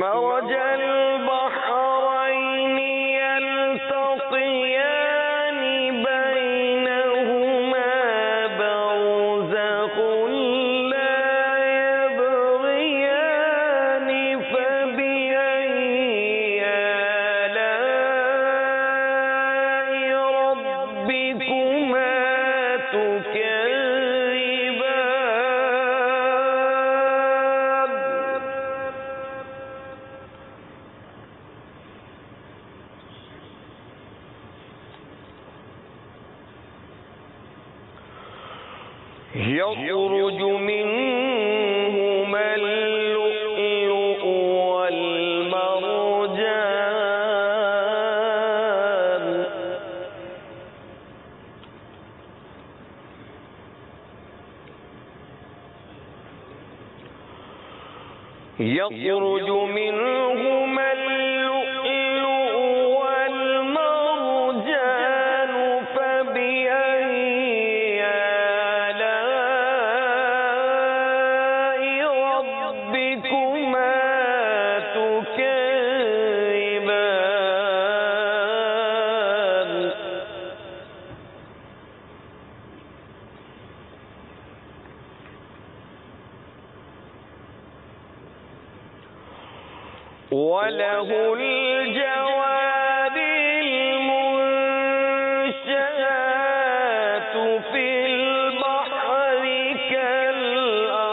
مرج البحرين يلتقيان بينهما برزخ لا يبغيان فبأي آلاء ربكما تكذبان. يخرج منهما اللؤلؤ والمرجان. يخرج منهما اللؤلؤ والمرجان. فبأي آلاء ربكما تكذبان. وَلَهُ الْجَوَارِ الْمُنشَآتُ فِي الْبَحْرِ كَالْأَعْلَامِ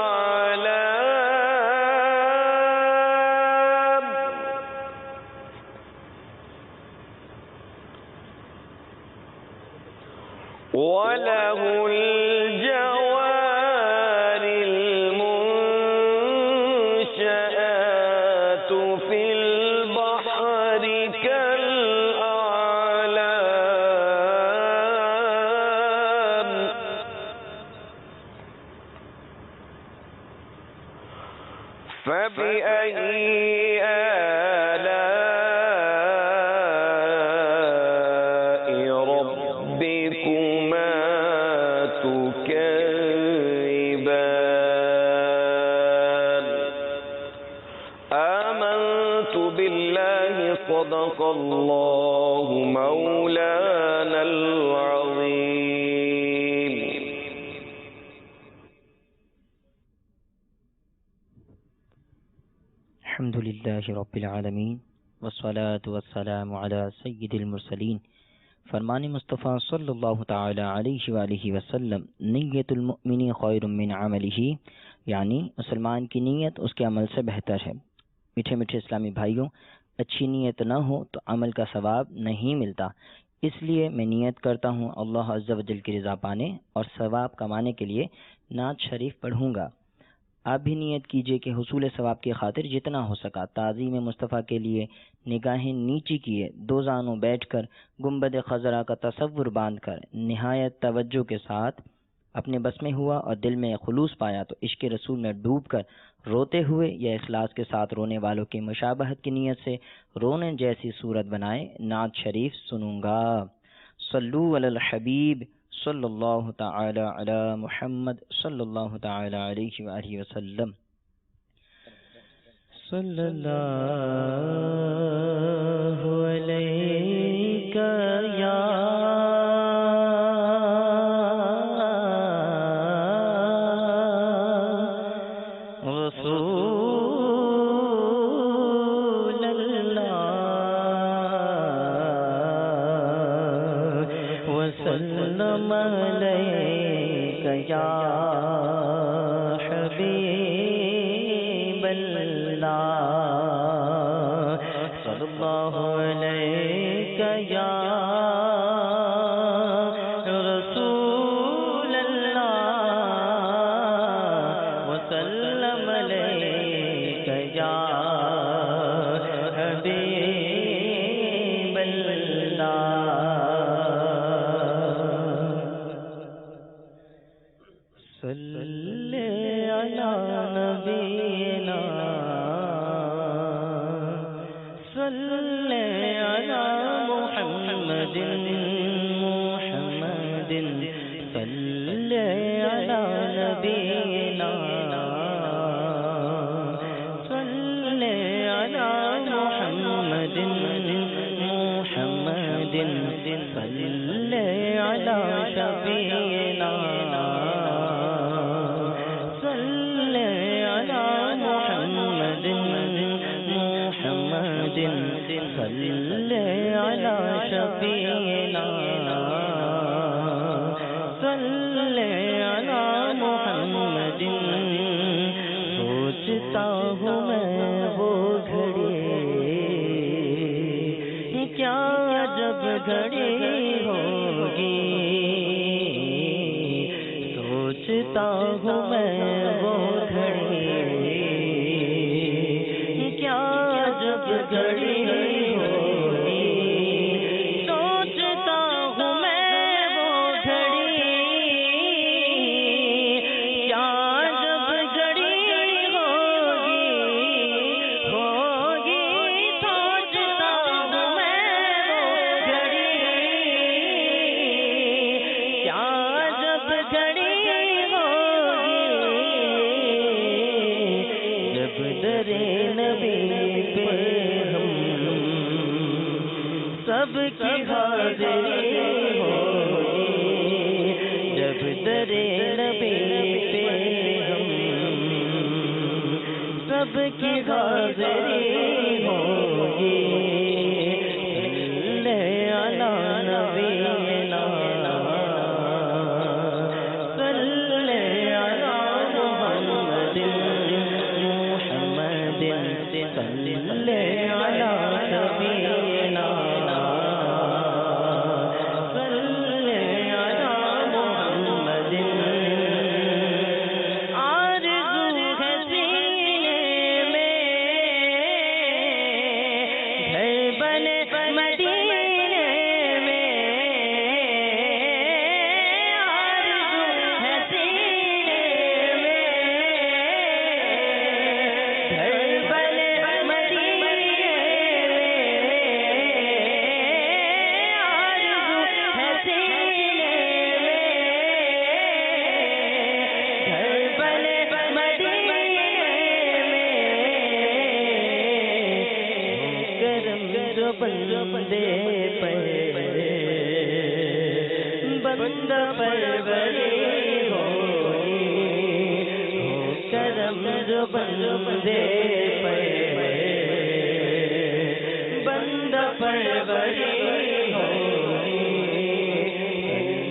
وَلَهُ الْجَوَارِ الْمُنشَآتُ فِي الْبَحْرِ كَالْأَعْلَامِ فَبِأَيِّ آلَاءِ رَبِّكُمَا تُكَذِّبَانِ آمنت بالله صدق الله مولانا العظيم. الحمد للہ رب العالمین والصلاة والسلام علی سید المرسلین. فرمان مصطفیٰ صلی اللہ تعالی علیہ وآلہ وسلم، نیت المؤمن خیر من عملہ، یعنی مسلمان کی نیت اس کے عمل سے بہتر ہے. میٹھے میٹھے اسلامی بھائیوں، اچھی نیت نہ ہو تو عمل کا ثواب نہیں ملتا. اس لیے میں نیت کرتا ہوں اللہ عز و جل کی رضا پانے اور ثواب کمانے کے لیے نعت شریف پڑھوں گا. آپ بھی نیت کیجئے کہ حصول ثواب کی خاطر جتنا ہو سکا تعظیم مصطفیٰ کے لیے نگاہیں نیچی کیے، دو زانوں بیٹھ کر گنبد خضرا کا تصور باندھ کر نہایت توجہ کے ساتھ اپنے بس میں ہوا اور دل میں خلوص پایا تو عشق رسول میں ڈوب کر روتے ہوئے یا اخلاص کے ساتھ رونے والوں کی مشابہت کی نیت سے رونے جیسی صورت بنائے نعت شریف سنوں گا. صلو علی الحبیب صلی اللہ تعالی علی محمد صلی اللہ تعالی علیہ وآلہ وسلم. صلی اللہ علیہ یا رسول اللہ وسلم علیک یا حبیب اللہ صلی اللہ علیک یا رسول اللہ وسلم علیک یا حبیب اللہ. صلی علی نبینا صلی علی محمد محمد صلی علی نبینا صلی علی محمد محمد صلی علی شفیعنا صلی علی شفیعنا صلی علی محمد. سوچتا ہوں میں وہ گھڑی کیا جب گھڑی ہوگی، سوچتا ہوں میں وہ گھڑی کیا جب گھڑی سب کی حاضری ہوگی، جب در نبی پہ ہم سب کی حاضری ہوگی. صلی علی نبینا صلی علی محمد آرزو ہے سینے میں گھر بنے مدینے میں آرزو ہے سینے میں گھر بنے مدینے بندے بندہ پروری ہوئی ہو کرم جو بندے بندہ پروری ہوئی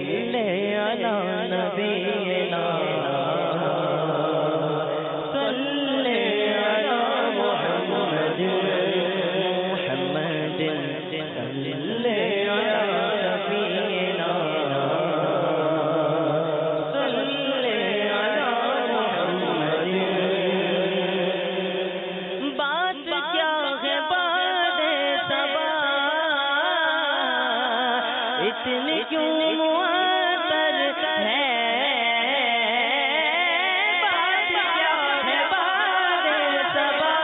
صلی علی نبینا صلی علی محمد اتنی کیوں معطر ہے بات کیا ہے باد صبا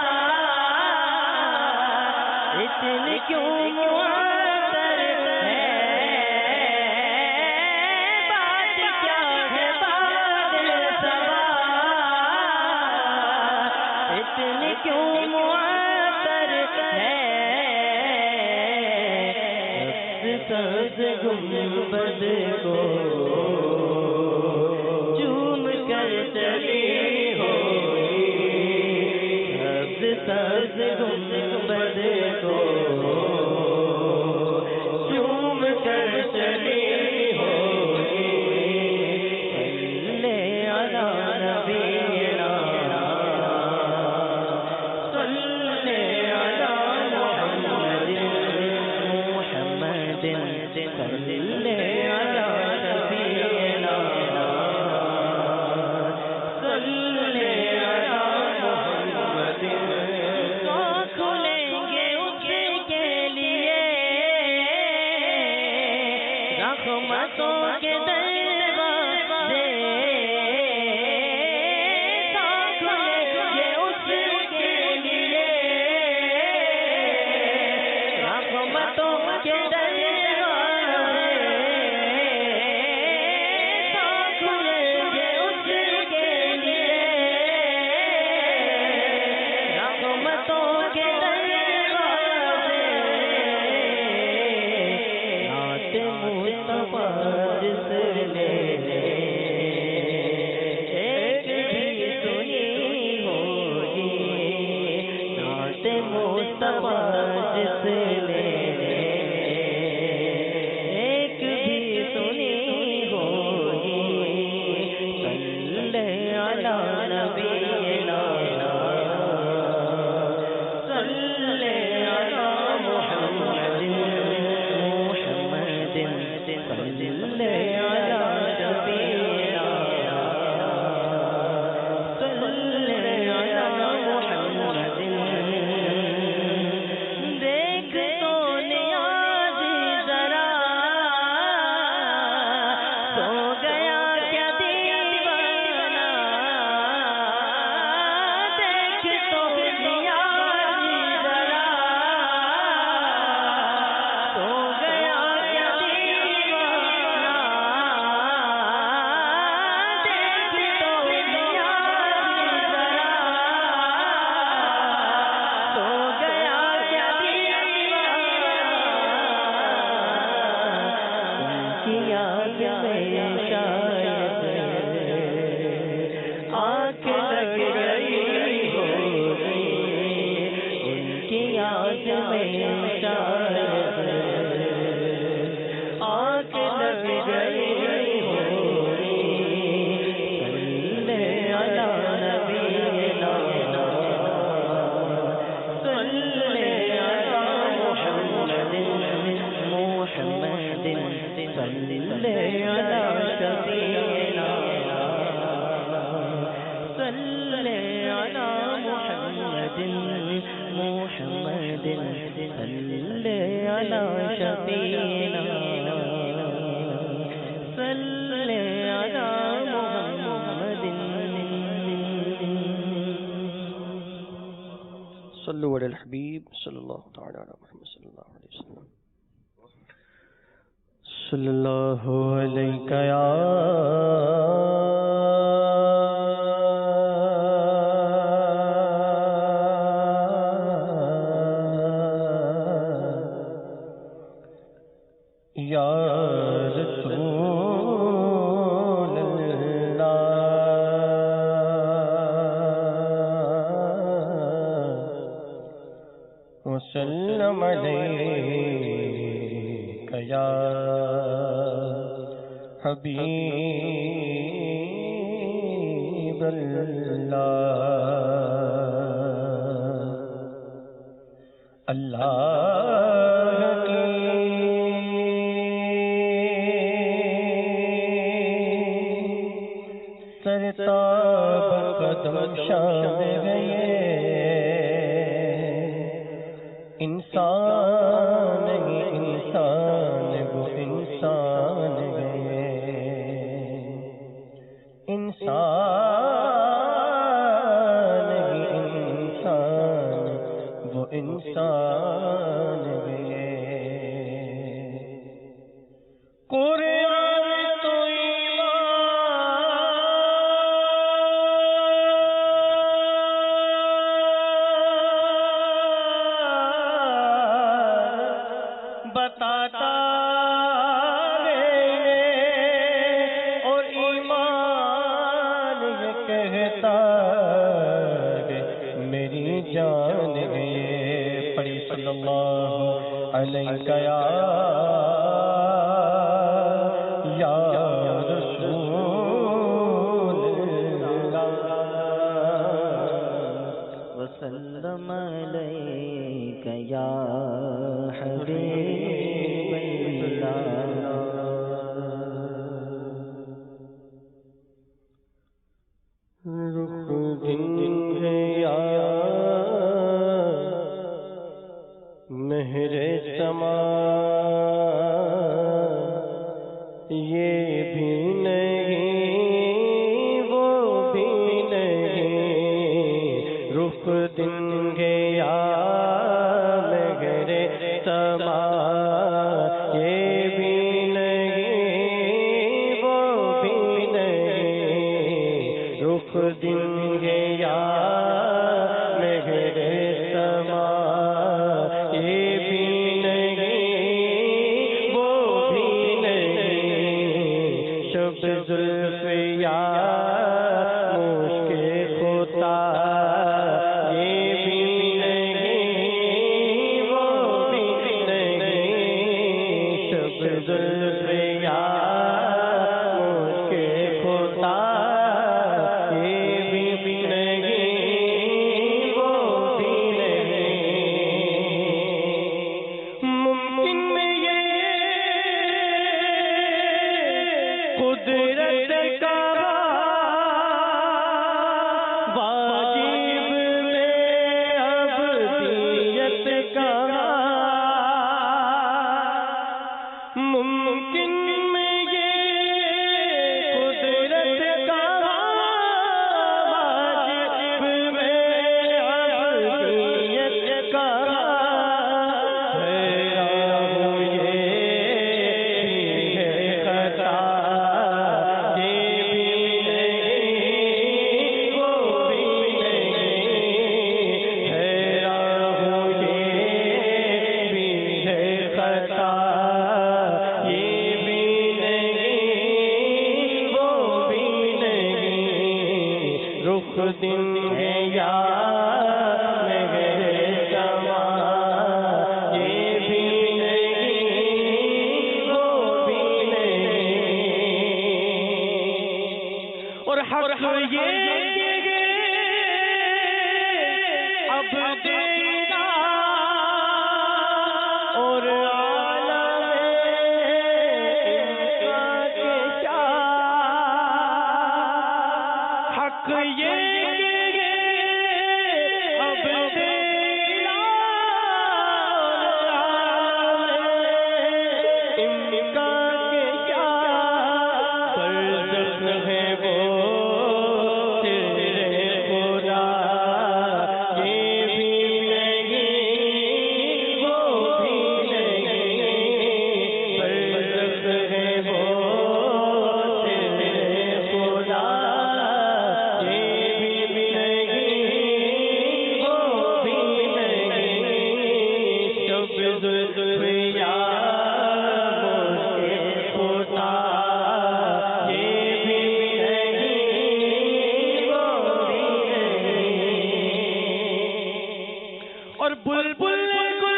اتنی کیوں معطر ہے بات کیا ہے باد صبا اتنی کیوں معطر ہے سبز گنبد کو چوم کر چلی ہوئی سبز گنبد کو چوم کر چلی ہوئی صلی علی نبینا صلی علی محمد صلی علی نبینا صلی علی محمد کھلیں گے اس کے لیے رحمتوں کے دروازے کھلیں گے اس کے لیے رحمتوں کے صلی علی شفیعنا صلی علی محمد صلوا علی الحبیب صلی اللہ تعالی علی محمد صلی اللہ علیہ وسلم صلی اللہ علیہ یا رسول اللہ وسلم علیک یا حبیب اللہ اللہ سرتاب قدم شان گئے انسان انسان وہ انسان گئے انسان انسان وہ انسان گئے بتاتا اور ایمان یہ کہتا میری جان گئے پڑھی صلی اللہ علیہ یا رسول اللہ وسلم علیک یا حبیب رخ دن ہے یا مہر سما یہ بھی نہیں وہ بھی نہیں رخ دن ہے یا مہر سما یہ بھی نہیں وہ بھی نہیں رخ دن ہے یا مہر سما یہ بھی نہیں وہ بھی نہیں شب زلف یا مشک خطا یہ بھی نہیں وہ بھی نہیں شب زلف یا مشک خطا قدرت کا واجب میں ابدیت کا ممکن میں یہ قدرت کا واجب میں ابدیت کا رخ دن ہے یا میرے سما یہ بھی نہیں وہ بھی نہیں اور حق یہ اب دینا اور عالم انسان کے شاہ حق یہ اب دینا زلف یا خدا یہ بھی نہیں وہ بھی نہیں اور بلبل ان کو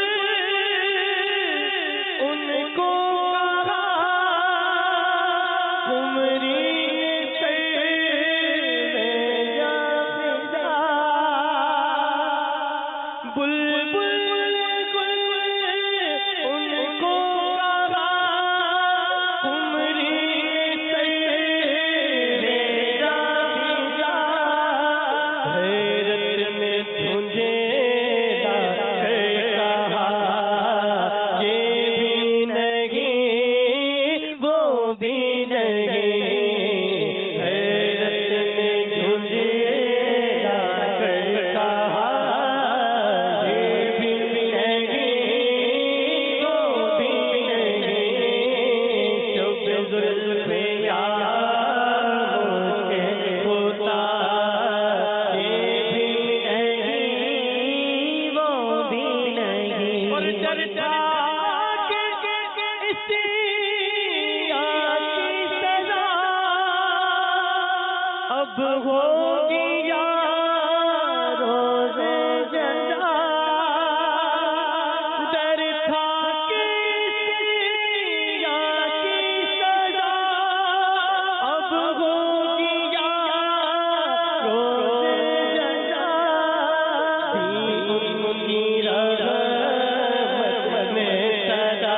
اب ہوگی یا روز جزا در تھا یا کی سزا اب ہوگی یا روز جزا ان کی رحمت میں صدا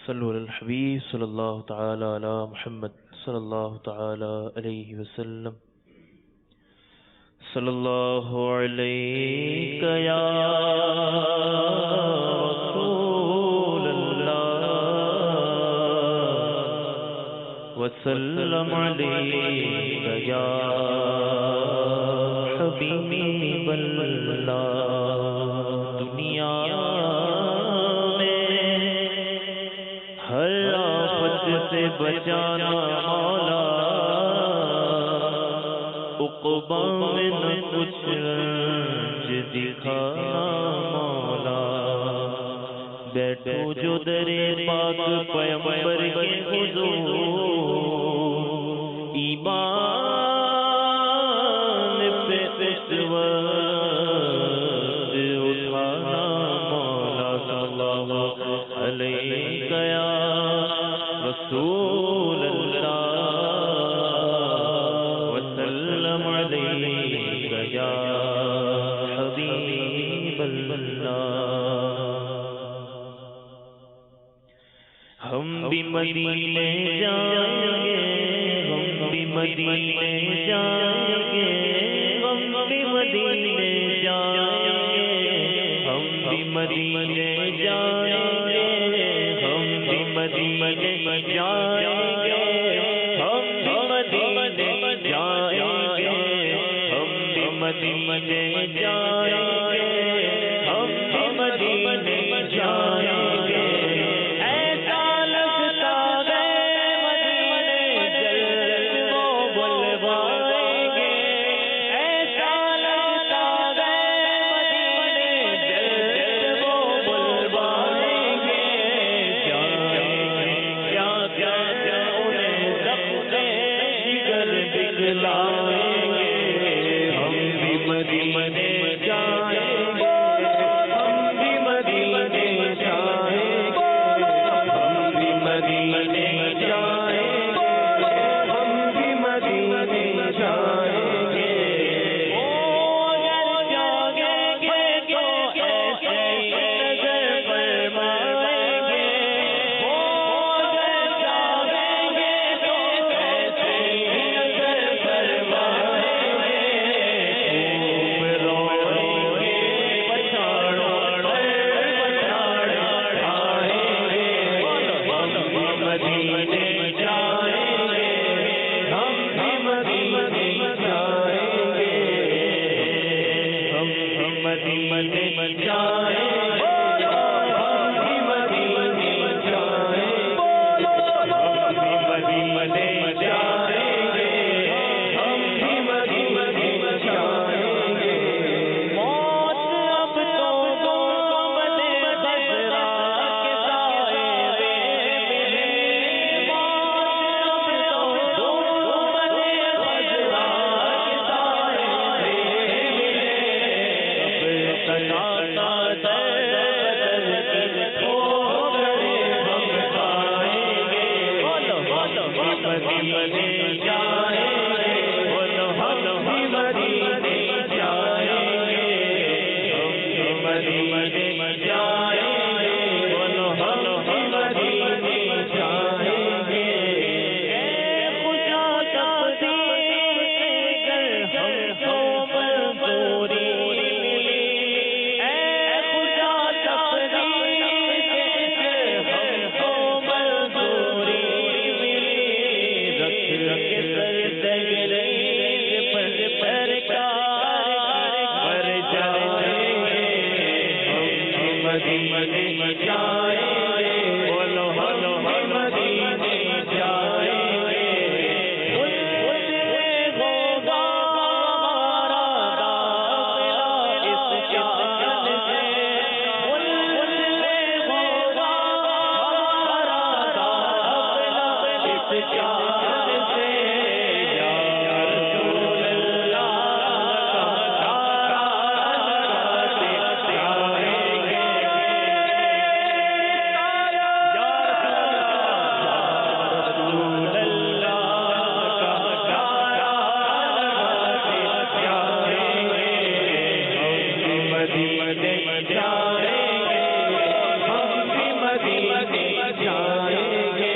صلو علی الحبیب صلی اللہ تعالی علی محمد صلی اللہ تعالی علیہ وسلم صلی اللہ علیہ یا رسول اللہ وسلم علیہ یا حبیب اللہ دنیا سے بچانا مولا عقبہ میں نہ کچھ رنج دکھانا مولا بیٹھو جو در پاک پیغمبر کے حضور ایمان پہ اس وقت اٹھانا مولا صلی اللہ علیہ یا رسول اللہ وسلم علیہ یا حبیب مدینے جائیں گے، ہم بھی مدینے جائیں گے، ہم بھی مدینے جائیں گے، ہم بھی مدینے جائیں گے، ہم بھی مدینے جائیں گے، ہم بھی مدینے جائیں گے، ہم بھی مدینے جائیں گے، ہم بھی مدینے جائیں گے۔ ایسا لگتا ہے مدینے جلوہ وہ بلوائیں گے، ایسا لگتا ہے مدینے جلوہ وہ بلوائیں گے۔ کیا انہیں زخم جگر دکھلائیں گے، ہم بھی مدینے جائیں گے، ہم بھی مدینے جائیں گے، ہم بھی مدینے جائیں گے، ہم بھی مدینے جائیں گے۔ اگر جاگیں گے تو ایسے نظر فرمائیں گے، اگر جاگیں گے تو ایسے نظر فرمائیں گے۔ خوب روئیں گے پچھاڑوں پر پچھاڑا کھائیں گے، ہم بھی مدینے جائیں گے، ہم بھی مدینے جائیں گے، ہم بھی مدینے جائیں گے، ہم بھی مدینے جائیں گے، ہم بھی مدینے جائیں گے، ہم بھی مدینے جائیں گے۔ موت اب تو گنبد خضرا کے سائے میں ملے، موت اب تو گنبد خضرا کے سائے میں ملے۔ اب تناتا در بدل کی ٹھوکریں ہم کھائیں گے، ہم بھی مدینے جائیں گے، ہم بھی مدینے جائیں گے، ہم بھی مدینے جائیں گے، ہم بھی مدینے جائیں گے۔ اے خدا تقدیر اگر ہم کو منظوری ملی، اے خدا تقدیر اگر ہم کو منظوری ملی، رکھ سرزگریز پر سرکار مر جائیں گے، ہم بھی مدینے جائیں گے، ہم بھی مدینے جائیں گے۔ اس سے ہوگا ہمارا داخلہ اس جان سے، اس سے ہوگا ہمارا داخلہ اس جان سے۔ یا رسول اللہ کا نعرہ لگاتے جائیں گے، یا رسول اللہ کا نعرہ لگاتے جائیں گے، ہم بھی مدینے جائیں گے، ہم بھی مدینے جائیں گے۔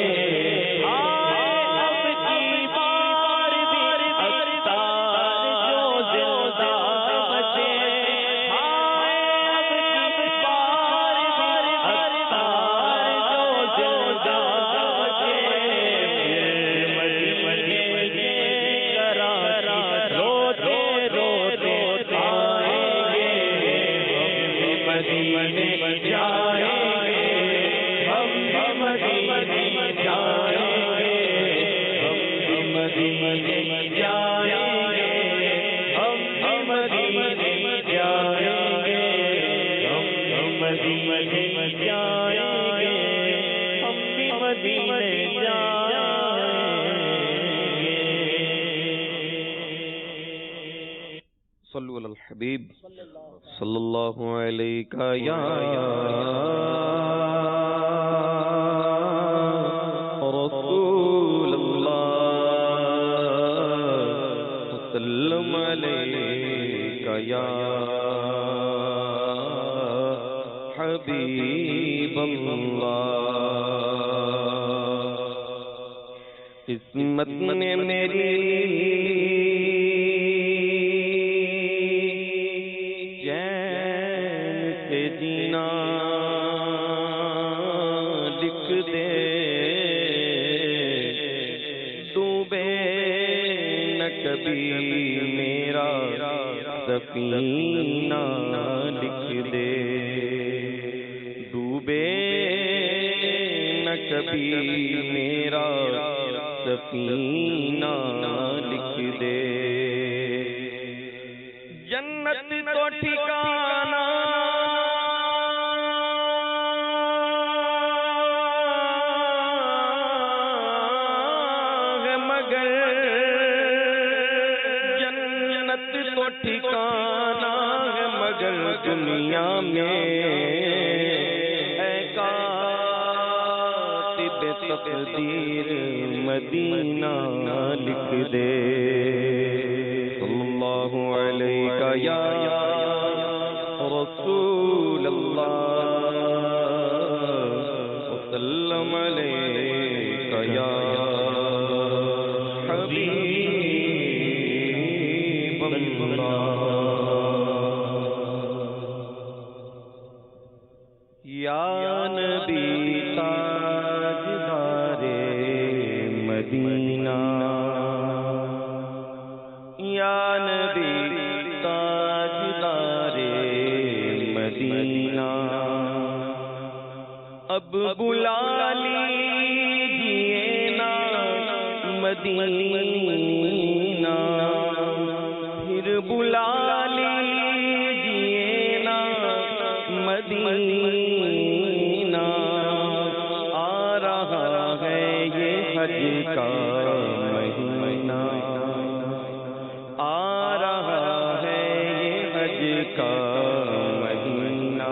آئے اب کی بار بھی اختار جو زندہ بچے، آئے اب کی بار بھی اختار جو زندہ بچے، پھر مدینے سے کراچی روتے روتے آئیں گے، ہم بھی مدینے جائیں گے، ہم بھی مدینے جائیں گے، ہم بھی مدینے جائیں گے، ہم بھی مدینے جائیں گے، ہم بھی مدینے جائیں گے، ہم بھی مدینے جائیں گے۔ صلو علی الحبیب صلی اللہ علیہ یا رسول اللہ، وسلم علیک یا حبیب اللہ۔ قسمت نے میری چین سے جینا لکھ دے، ڈوبے نہ کبھی میرا سفینہ لکھ دے، ڈوبے نہ کبھی میرا سفینہ لکھ دے، جنت تو ٹھکانا ہے مگر، جنت تو ٹھکانا ہے مگر دنیا میں اے کاتب تقدیر مدینہ لکھ دے، صلی اللہ علیہ یا رسول اللہ وسلم علیہ یا حبیب اللہ، یا نبی تاجدار مدینہ، یا نبی تاجدار مدینہ، اب بلا لیجیے نا مدینہ، پھر بلا لیجیے نا مدینہ، آ رہا ہے یہ حج کا مہینہ، آ رہا ہے یہ حج کا مہینہ،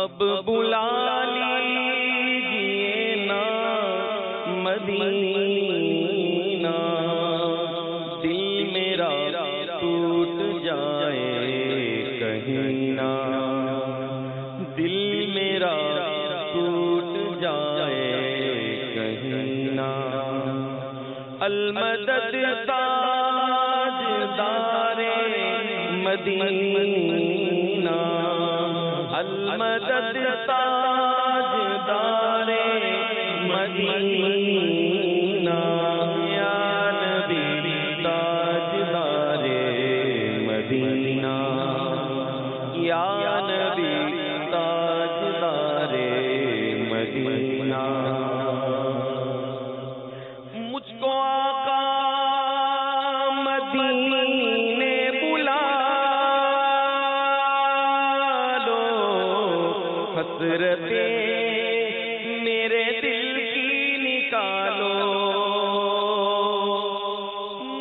اب بلا لیجیے نا مدینہ، دل میرا ٹوٹ جائے کہیں نہ، دل میرا ٹوٹ جائے کہیں نہ، المدد تاجدار مدینہ، المدد تاجدار مدینہ، یا نبی تاجدار مدینہ، یا نبی تاجدار مدینہ، مجھ کو آقا مدینے بلا لو، حسرتیں میرے دل کی نکالو،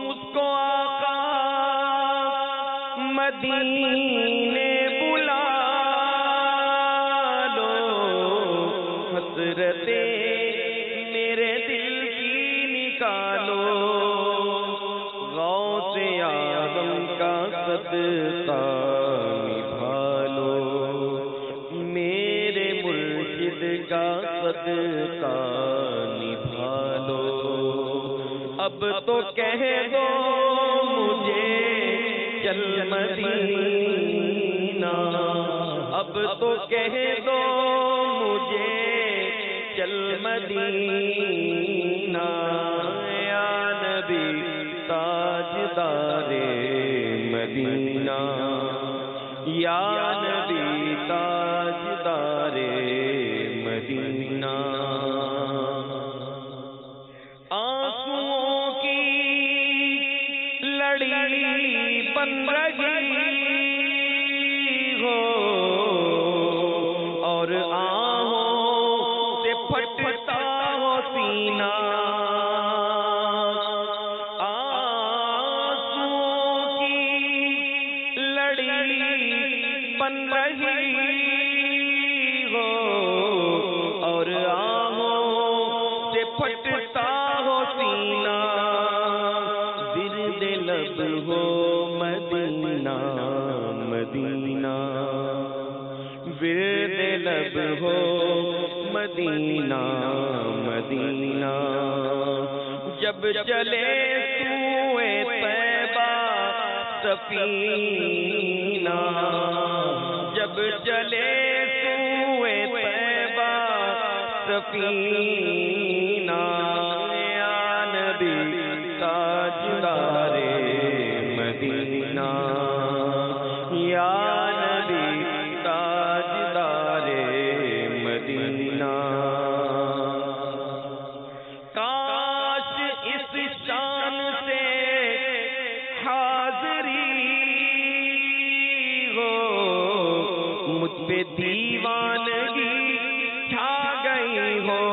مجھ کو آقا مدینے بلا لو، حسرتیں میرے دل کی نکالو، غوث اعظم کا صدقہ نبھالو، میرے مرشد کا صدقہ نبھالو، اب تو کہہ دو مجھے چل مدینہ، اب تو کہہ دو مجھے چل مدینہ، یا نبی تاجدار مدینہ، یا نبی تاجدار مدینہ، آنسوؤں کی لڑی بن رہی ہو اور آہوں سے پھٹتا ہو سینہ، آنسوؤں کی لڑی بن رہی ہو اور آہوں سے پھٹتا ہو سینہ، ورد لب ہو مدینہ مدینہ، ورد لب ہو مدینہ مدینہ، چلے سوئے طیبہ سفینہ، جب چلے سوئے طیبہ سفینہ، یا نبی تاجدار مدینہ، یا نبی تاجدار مدینہ، کاش اس شان سے حاضری ہو، مجھ پہ دیوانگی چھا گئی ہو،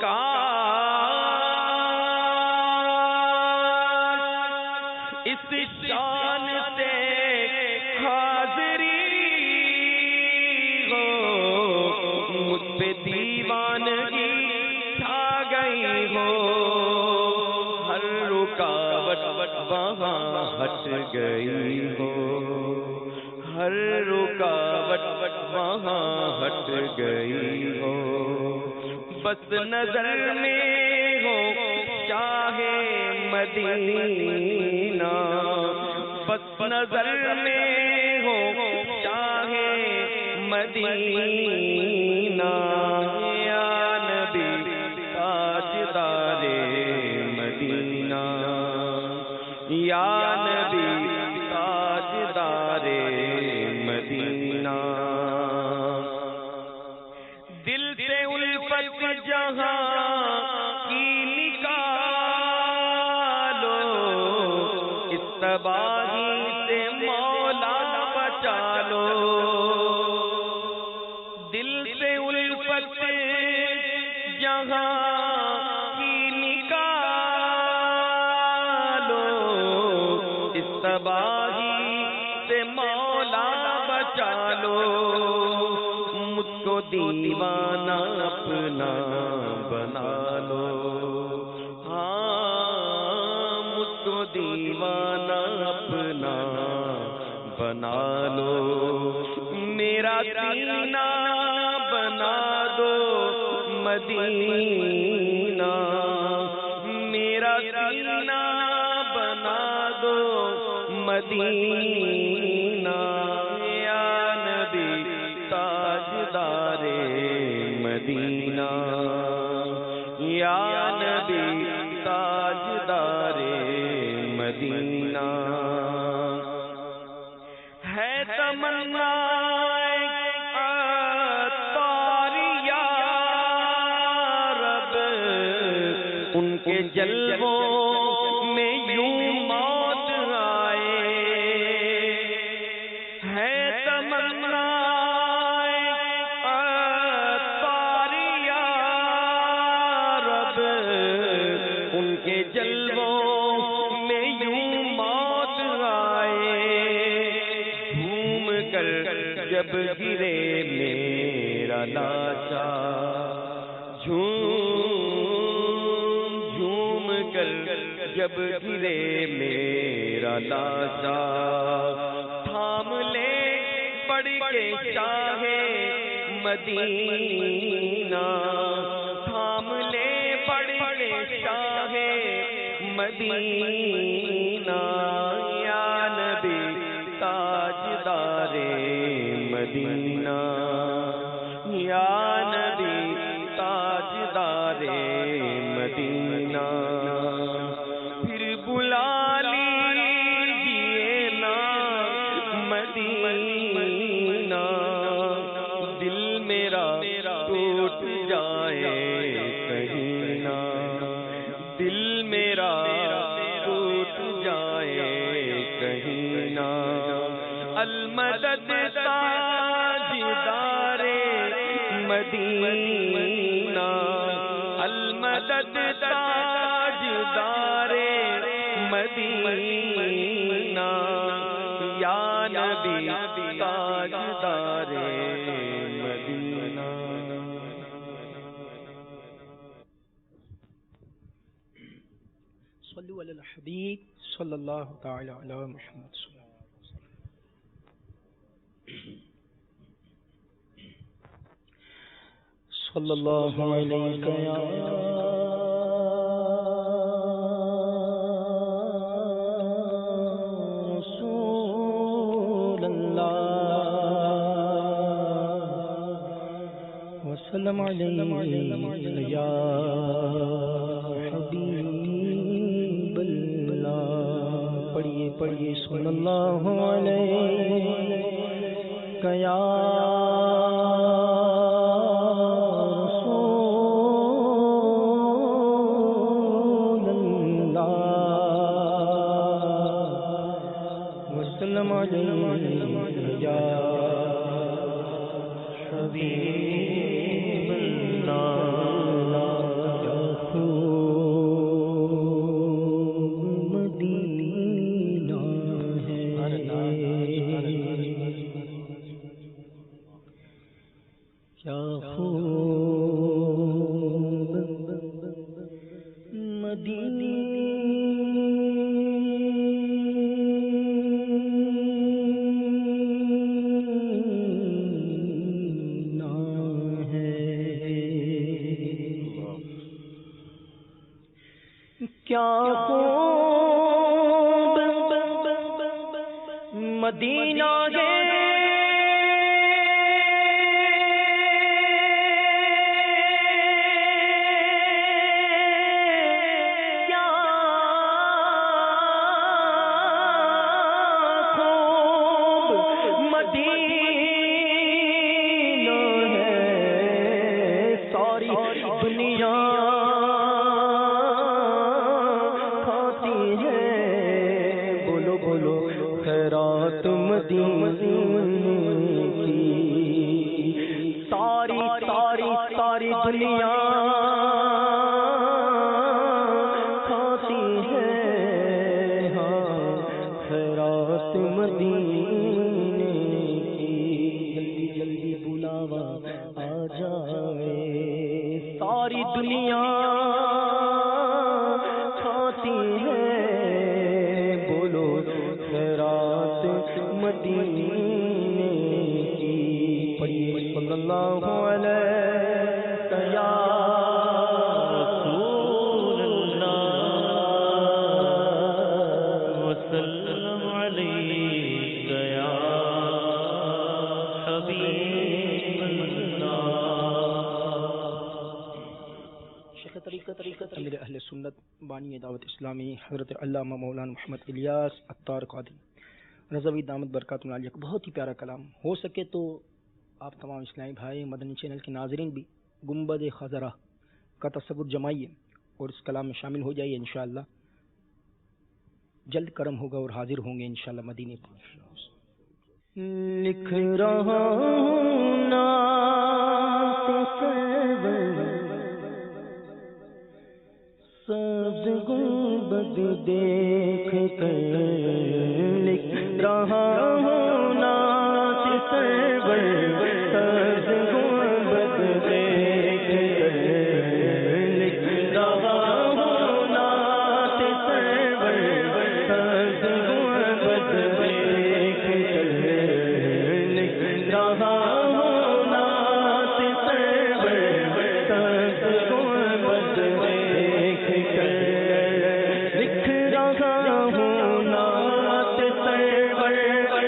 کاش اس شان سے حاضری ہو، مجھ پہ دیوانگی چھا گئی ہو، ہر رکاوٹ وہاں ہٹ گئی ہو، ہر رکاوٹ وہاں ہٹ گئی ہو، بس نظر میں ہو شاہ مدینہ، بس نظر میں ہو شاہ مدینہ، یا نبی تاجدار مدینہ، یا نبی تاجدار مدینہ، دل سے الفت جہاں کی نکالو، اس تباہی سے مولا بچا لو، دل سے الفت جہاں کی نکالو، اس تباہی سے مولا بچا لو، مجھ کو دیوانہ اپنا بنا لو، ہاں مجھ کو دیوانہ اپنا بنا لو، میرا سینہ بنا دو مدینہ، میرا سینہ بنا دو مدینہ، یا نبی تاجدار مدینہ، یا نبی تاجدار مدینہ، ہے تمنا عطار یا رب، ان کے جلووں میں یوں موت آئے، ہے تمنا عطار یا رب، ان کے جلووں میں یوں موت آئے، گھوم کر جب گرے میرا لاشا، جھوم کر جب گرے میرا لاشا، تھام لے پڑھ کے شاہ مدینہ، تھام لے پڑھ کے شاہ مدینہ، یا نبی تاجدار مدینہ، یا نبی تاجدار مدینہ، پھر بلا لیجیے نا مدینہ، دل میرا ٹوٹ جائے کہیں نہ، دل میرا ٹوٹ جائے کہیں نہ، المدد تاجدار مدینہ، المدد تاجدار مدینہ، یا نبی تاجدار مدینہ۔ صلو علی الحبیب صلی اللہ تعالی علی محمد صلی اللہ علیہ وسلم۔ صلی اللہ علیہ وسلم علیہ یا حبیب اللہ. پڑھیے پڑھیے صلی اللہ علیہ یا رسول اللہ وسلم علیہ یا حبیب اللہ. یا خوب مدینہ ہے کیا خوب مدینہ ہے. کیا خوب مدینہ ہے خیرات مدینے کی. ساری ساری ساری دنیا کھاتی ہے ہاں خیرات مدینے کی. جلدی جلدی بلاوا آ جائے ساری دنیا کھاتی ہے خیرات مدینے کی. پڑھیے صلی اللہ علیہ یا رسول اللہ وسلم علیہ یا حبیب اللہ. شیخ طریقت امیر اہل سنت بانی دعوت اسلامی حضرت علامہ مولانا محمد الیاس عطار قادری رضوی دامت برکاتہ العالیہ کا بہت ہی پیارا کلام. ہو سکے تو آپ تمام اسلامی بھائی مدنی چینل کے ناظرین بھی گنبد خضرہ کا تصور جمائیے اور اس کلام میں شامل ہو جائیے. انشاءاللہ جلد کرم ہوگا اور حاضر ہوں گے انشاءاللہ مدینے پر. لکھ رہا ہوں نعت سرور سبز گنبد دیکھ کر. لکھ رہا ہوں نعت سرور سبز گنبد دیکھ کر. لکھ رہا ہوں نعت سرور سبز گنبد دیکھ کر. لکھ رہا ہوں نعت سرور سبز گنبد دیکھ کر. لکھ رہا ہوں نعت سرور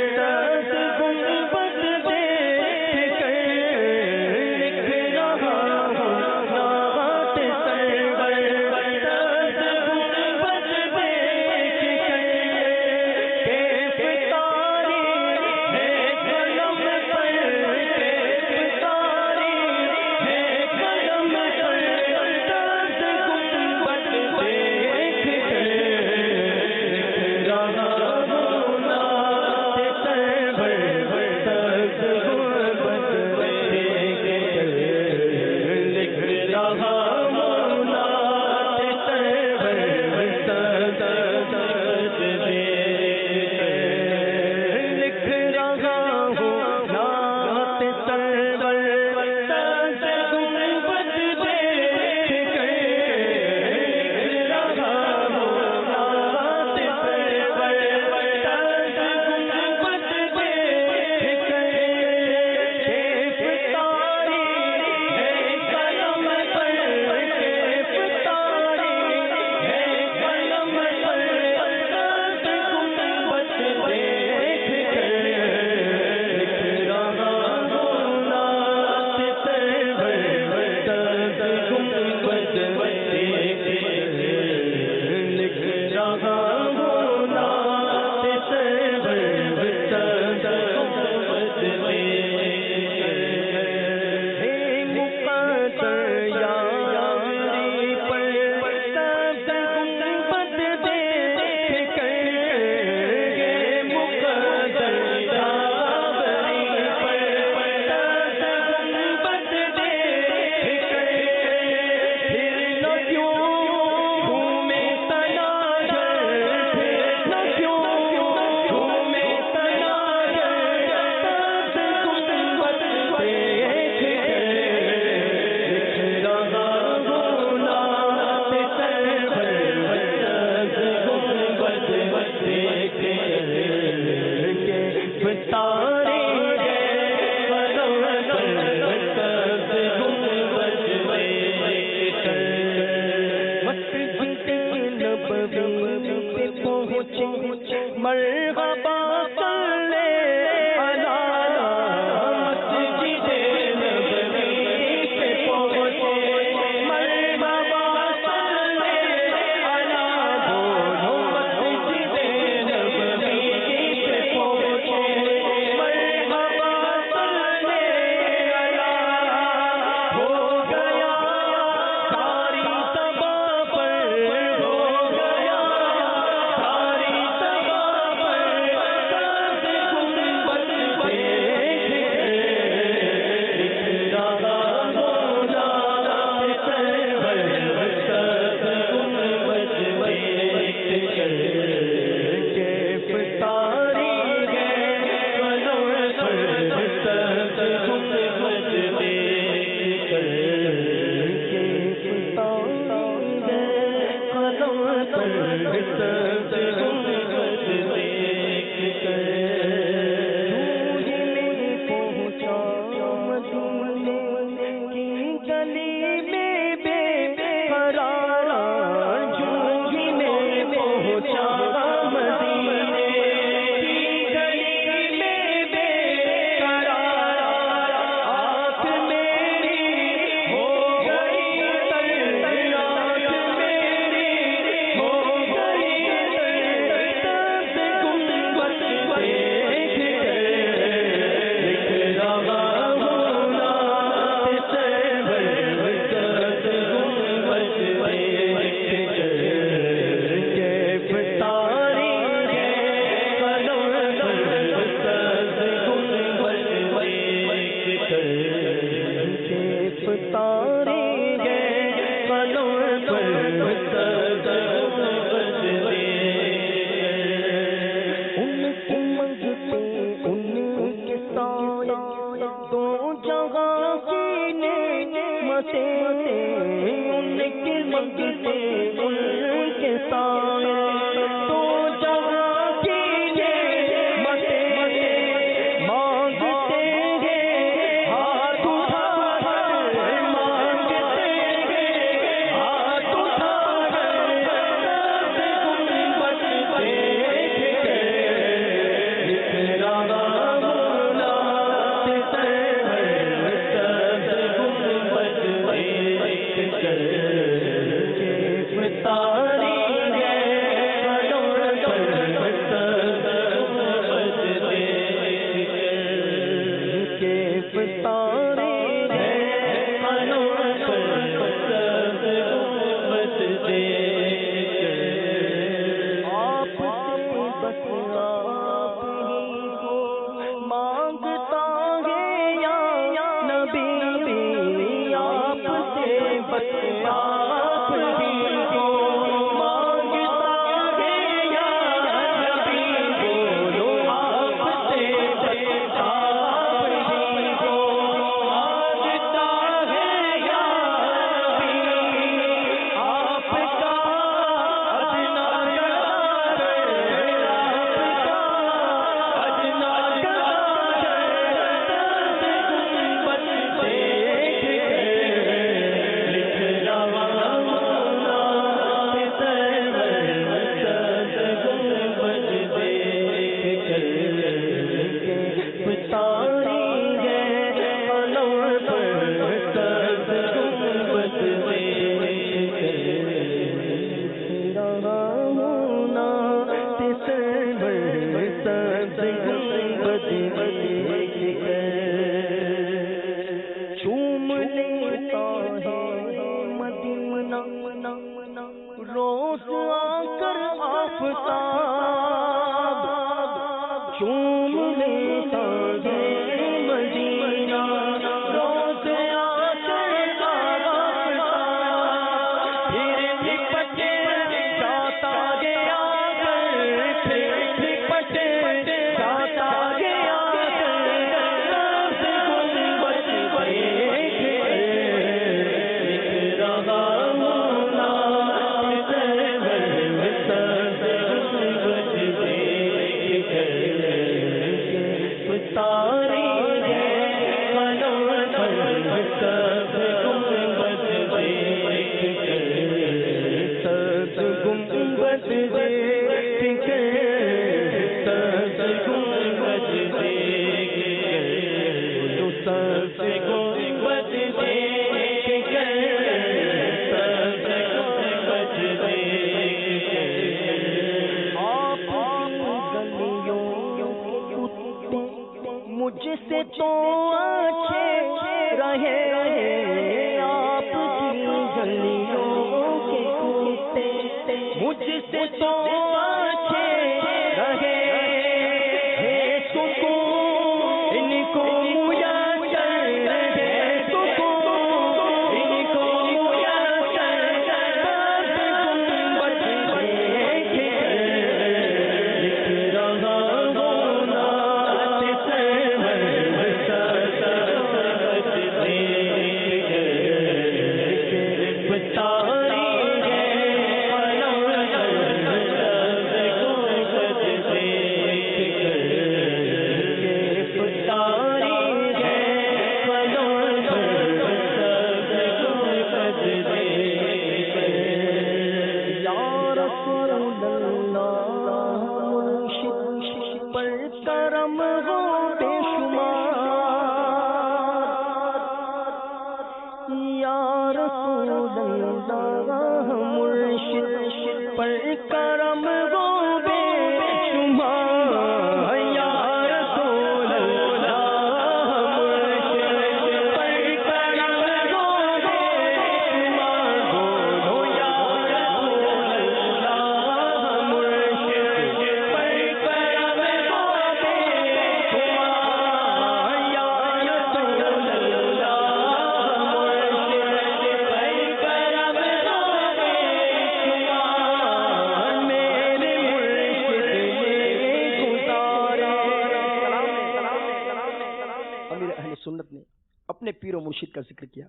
مرشد کا ذکر کیا.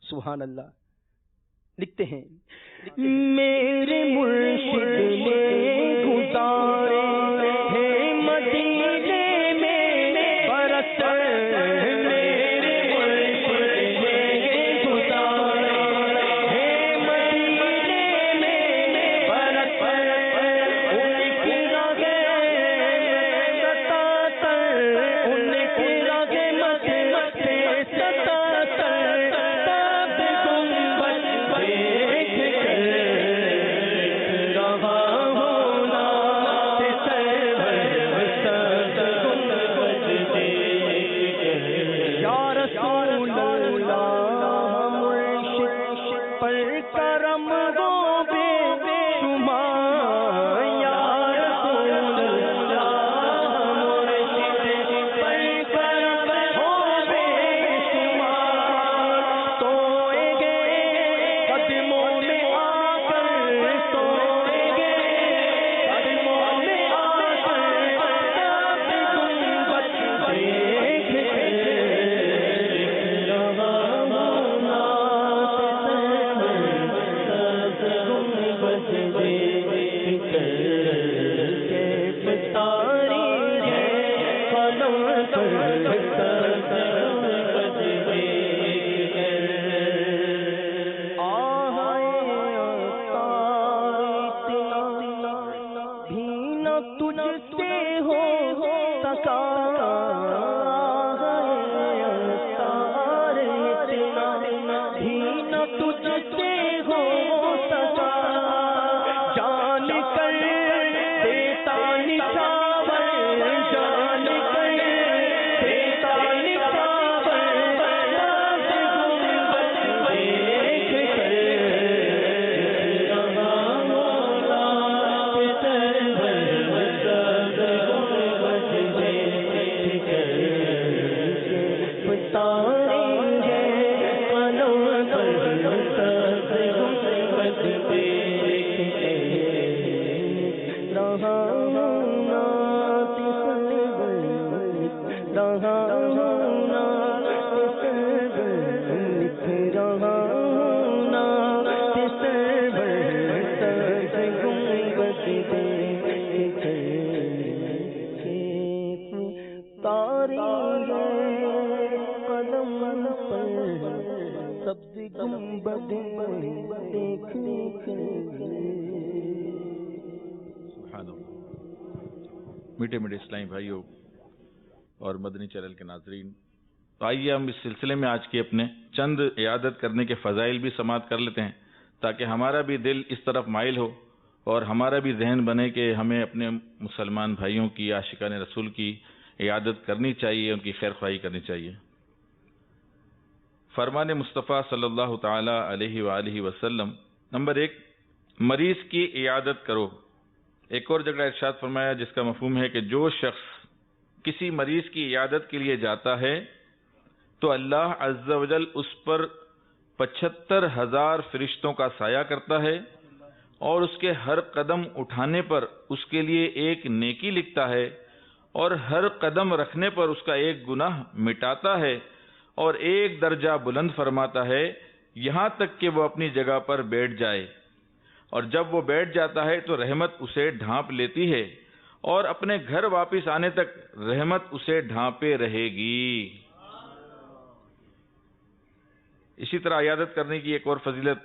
سبحان اللہ. لکھتے ہیں میرے مرشد نے گزارے ہیں مدینے میں برس. میرے مرشد نے گزارے ہیں مدینے میں برس. ان کی راہیں میٹھے میٹھے اسلامی بھائیوں اور مدنی چینل کے ناظرین، تو آئیے ہم اس سلسلے میں آج کے اپنے چند عیادت کرنے کے فضائل بھی سماعت کر لیتے ہیں، تاکہ ہمارا بھی دل اس طرف مائل ہو اور ہمارا بھی ذہن بنے کہ ہمیں اپنے مسلمان بھائیوں کی، عاشقان رسول کی عیادت کرنی چاہیے، ان کی خیر خواہی کرنی چاہیے۔ فرمان مصطفیٰ صلی اللہ تعالی علیہ وآلہ وسلم، نمبر 1، مریض کی عیادت کرو۔ ایک اور جگہ ارشاد فرمایا جس کا مفہوم ہے کہ جو شخص کسی مریض کی عیادت کے لیے جاتا ہے تو اللہ عز و جل اس پر 75,000 فرشتوں کا سایہ کرتا ہے، اور اس کے ہر قدم اٹھانے پر اس کے لیے ایک نیکی لکھتا ہے، اور ہر قدم رکھنے پر اس کا ایک گناہ مٹاتا ہے، اور ایک درجہ بلند فرماتا ہے، یہاں تک کہ وہ اپنی جگہ پر بیٹھ جائے، اور جب وہ بیٹھ جاتا ہے تو رحمت اسے ڈھانپ لیتی ہے، اور اپنے گھر واپس آنے تک رحمت اسے ڈھانپے رہے گی۔ اسی طرح عیادت کرنے کی ایک اور فضیلت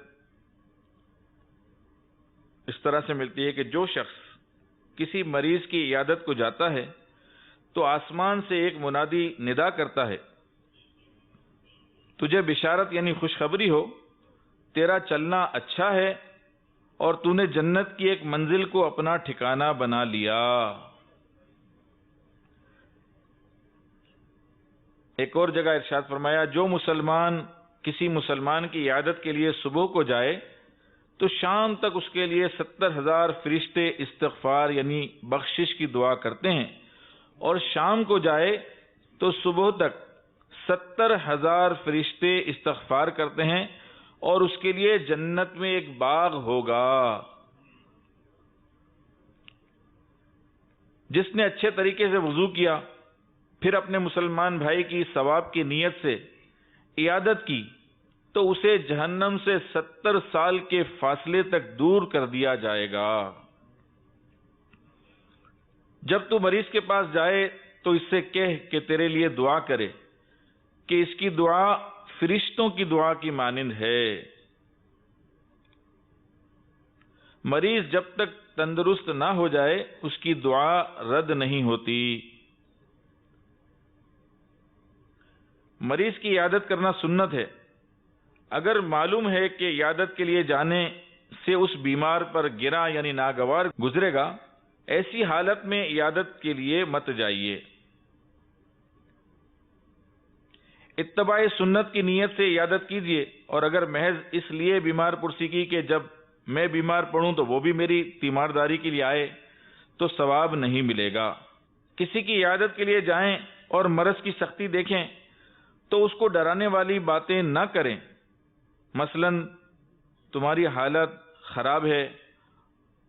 اس طرح سے ملتی ہے کہ جو شخص کسی مریض کی عیادت کو جاتا ہے تو آسمان سے ایک منادی ندا کرتا ہے، تجھے بشارت یعنی خوشخبری ہو، تیرا چلنا اچھا ہے اور تو نے جنت کی ایک منزل کو اپنا ٹھکانہ بنا لیا۔ ایک اور جگہ ارشاد فرمایا، جو مسلمان کسی مسلمان کی عیادت کے لیے صبح کو جائے تو شام تک اس کے لیے 70,000 فرشتے استغفار یعنی بخشش کی دعا کرتے ہیں، اور شام کو جائے تو صبح تک 70,000 فرشتے استغفار کرتے ہیں، اور اس کے لیے جنت میں ایک باغ ہوگا۔ جس نے اچھے طریقے سے وضو کیا، پھر اپنے مسلمان بھائی کی ثواب کی نیت سے عیادت کی، تو اسے جہنم سے 70 سال کے فاصلے تک دور کر دیا جائے گا۔ جب تو مریض کے پاس جائے تو اس سے کہہ کہ تیرے لیے دعا کرے، کہ اس کی دعا فرشتوں کی دعا کی مانند ہے۔ مریض جب تک تندرست نہ ہو جائے اس کی دعا رد نہیں ہوتی۔ مریض کی عیادت کرنا سنت ہے۔ اگر معلوم ہے کہ عیادت کے لیے جانے سے اس بیمار پر گرا یعنی ناگوار گزرے گا، ایسی حالت میں عیادت کے لیے مت جائیے۔ اتباع سنت کی نیت سے عیادت کیجیے، اور اگر محض اس لیے بیمار پرسی کی کہ جب میں بیمار پڑوں تو وہ بھی میری تیمارداری کے لیے آئے، تو ثواب نہیں ملے گا۔ کسی کی عیادت کے لیے جائیں اور مرض کی سختی دیکھیں تو اس کو ڈرانے والی باتیں نہ کریں، مثلا تمہاری حالت خراب ہے،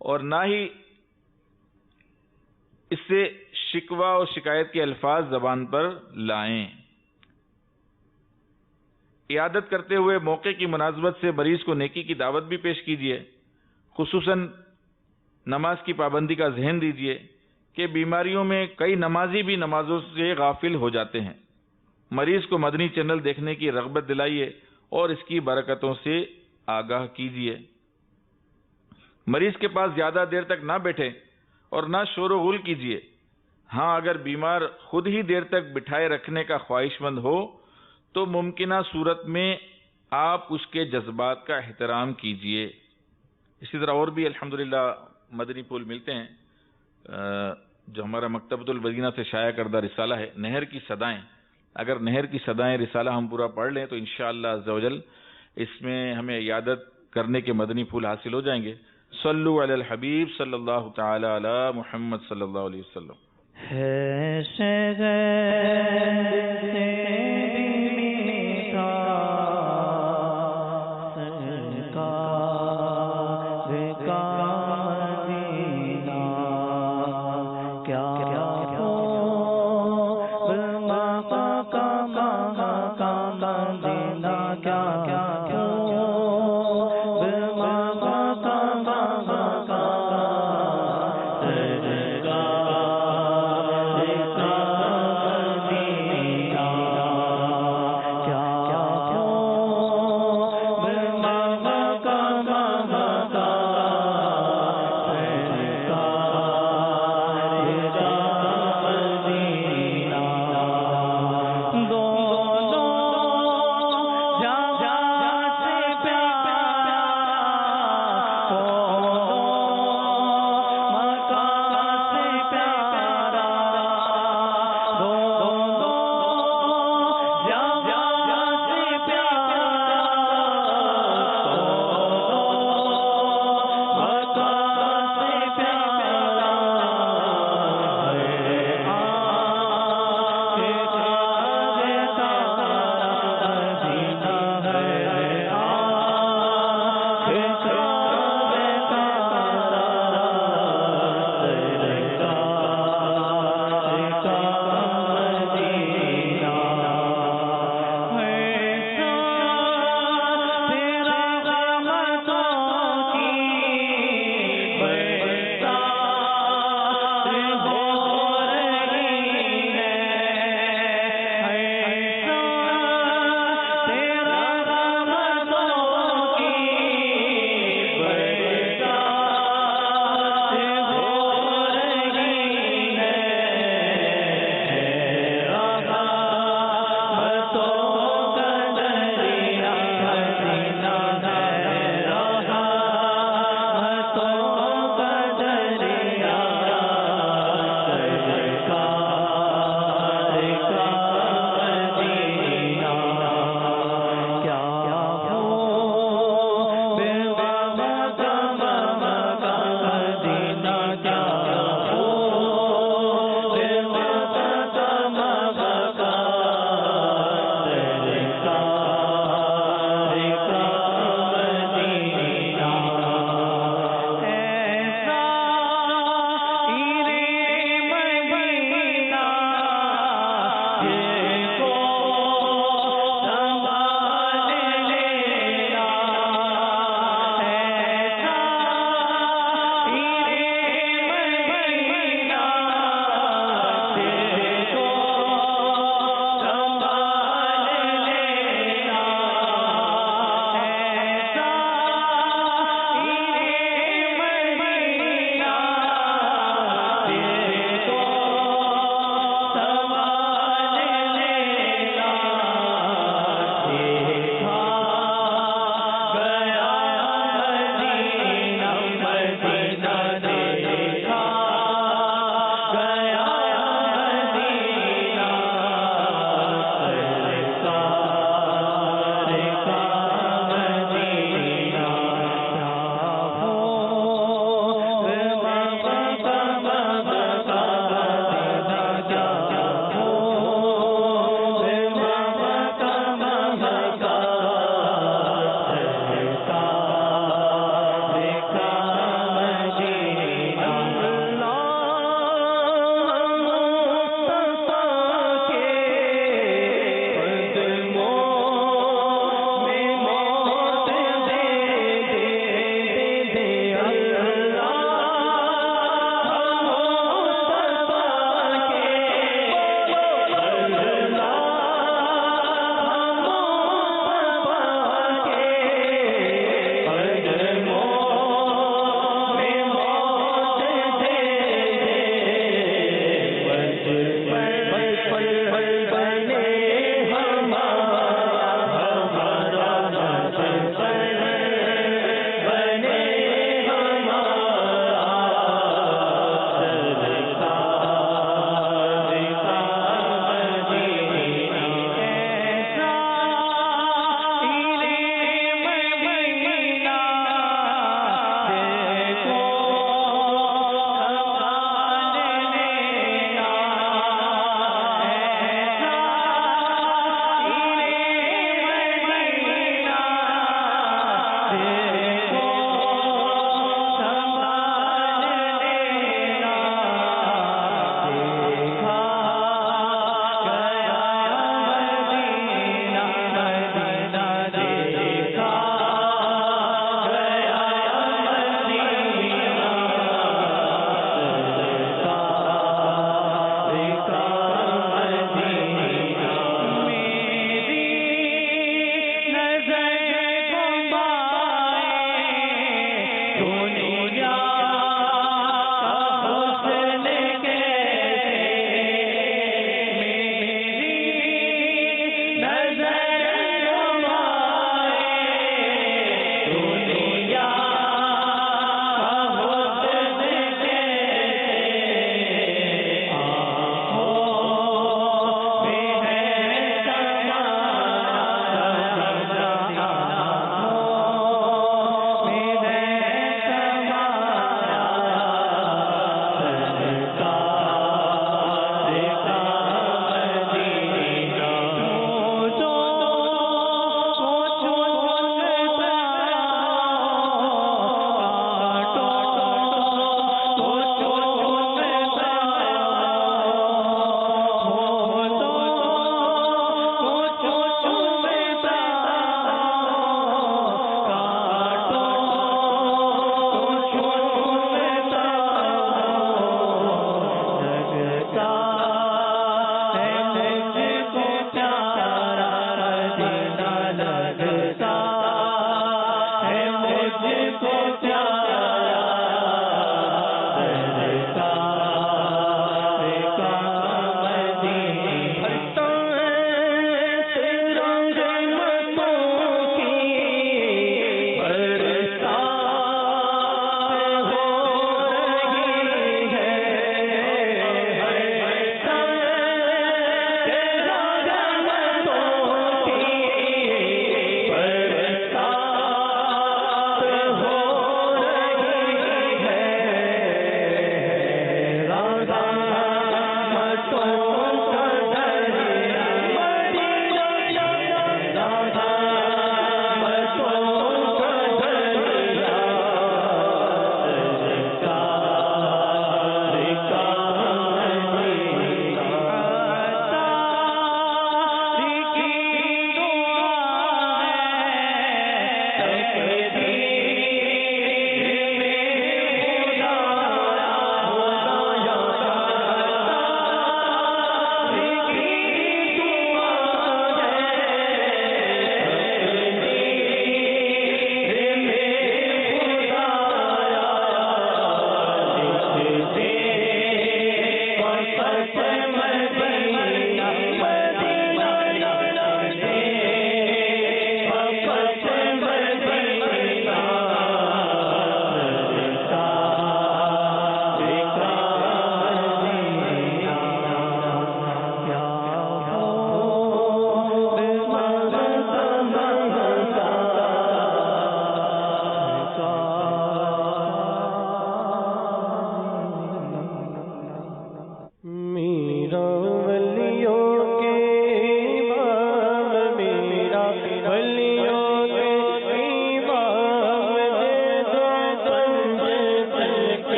اور نہ ہی اس سے شکوہ اور شکایت کے الفاظ زبان پر لائیں۔ عیادت کرتے ہوئے موقع کی مناسبت سے مریض کو نیکی کی دعوت بھی پیش کیجیے، خصوصاً نماز کی پابندی کا ذہن دیجیے کہ بیماریوں میں کئی نمازی بھی نمازوں سے غافل ہو جاتے ہیں۔ مریض کو مدنی چینل دیکھنے کی رغبت دلائیے اور اس کی برکتوں سے آگاہ کیجیے۔ مریض کے پاس زیادہ دیر تک نہ بیٹھے اور نہ شور و غل کیجیے۔ ہاں، اگر بیمار خود ہی دیر تک بٹھائے رکھنے کا خواہش مند ہو تو ممکنہ صورت میں آپ اس کے جذبات کا احترام کیجیے۔ اسی طرح اور بھی الحمدللہ مدنی پھول ملتے ہیں۔ جو ہمارا مکتبۃ المدینہ سے شائع کردہ رسالہ ہے نہر کی صدائیں، اگر نہر کی صدائیں رسالہ ہم پورا پڑھ لیں تو انشاءاللہ عز و جل اس میں ہمیں عیادت کرنے کے مدنی پھول حاصل ہو جائیں گے۔ صلو علی الحبیب صلی اللہ تعالی علی محمد صلی اللہ علیہ وسلم۔ ہے شہد سے میٹھا سرکار کا مدینہ، کیا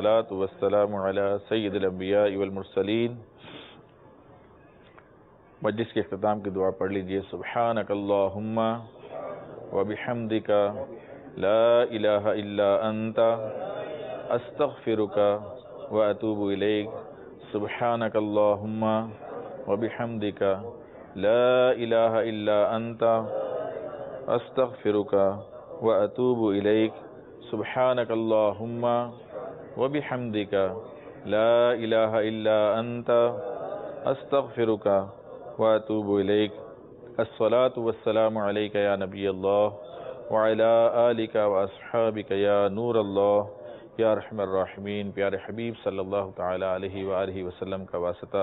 والصلاة والسلام على سید الانبیاء والمرسلین. مجلس کے اختتام کی دعا پڑھ لیجئے. سبحانک اللہم وبحمدک لا الہ الا انت استغفرک واتوب الیک. سبحانک اللہم وبحمدک لا الہ الا انت استغفرک واتوب الیک. سبحانک اللہم وبحمدک لا الہ الا انت استغفرک واتوب الیک. الصلاة والسلام علیک یا نبی اللہ وعلی آلک واصحابک یا نور اللہ یا ارحم الراحمین. پیارے حبیب صلی اللہ تعالی علیہ وآلہ وسلم کا واسطہ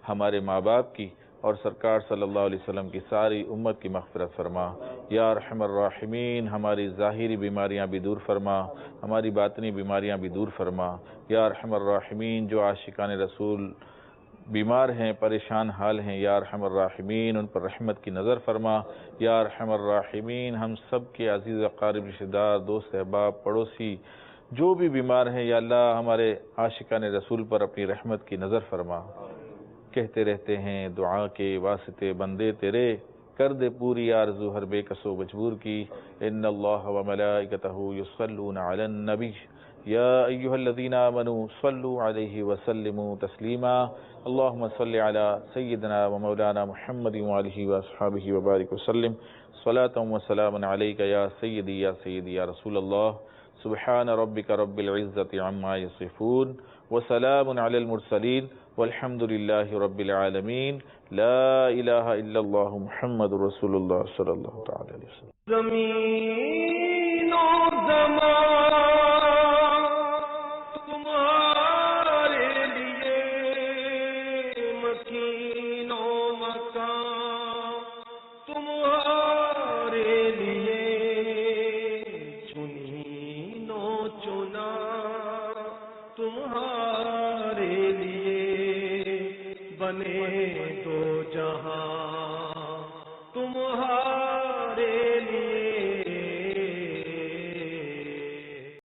ہمارے ماں باپ کی اور سرکار صلی اللہ علیہ وسلم کی ساری امت کی مغفرت فرما. یا ارحم الراحمین ہماری ظاہری بیماریاں بھی دور فرما، ہماری باطنی بیماریاں بھی دور فرما. یا ارحم الراحمین جو عاشقان رسول بیمار ہیں، پریشان حال ہیں، یا ارحم الراحمین ان پر رحمت کی نظر فرما. یا ارحم الراحمین ہم سب کے عزیز اقارب رشتہ دار دوست احباب پڑوسی جو بھی بیمار ہیں، یا اللہ ہمارے عاشقان رسول پر اپنی رحمت کی نظر فرما. کہتے رہتے ہیں دعا کے واسطے بندے تیرے، کر دے پوری آرزو ہر بے کس و مجبور کی. ان اللہ و ملائکتہ یصلون علی النبی یا ایہا الذین آمنوا صلوا علیہ وسلموا تسلیما. اللہم صل علی سیدنا و مولانا محمد وآلہ واصحابہ وبارک وسلم. صلاۃ و سلام علیک یا سیدی یا رسول اللہ. سبحان ربک رب العزت عما یصفون وسلام علی المرسلین والحمد للہ رب العالمین. لا الہ الا اللہ محمد رسول اللہ صلی اللہ تعالی علیہ وسلم. زمین و زمان تمہارے لیے، مکین و مکان تمہارے لیے، چنین و چنا تمہارے لیے، بنے دو جہاں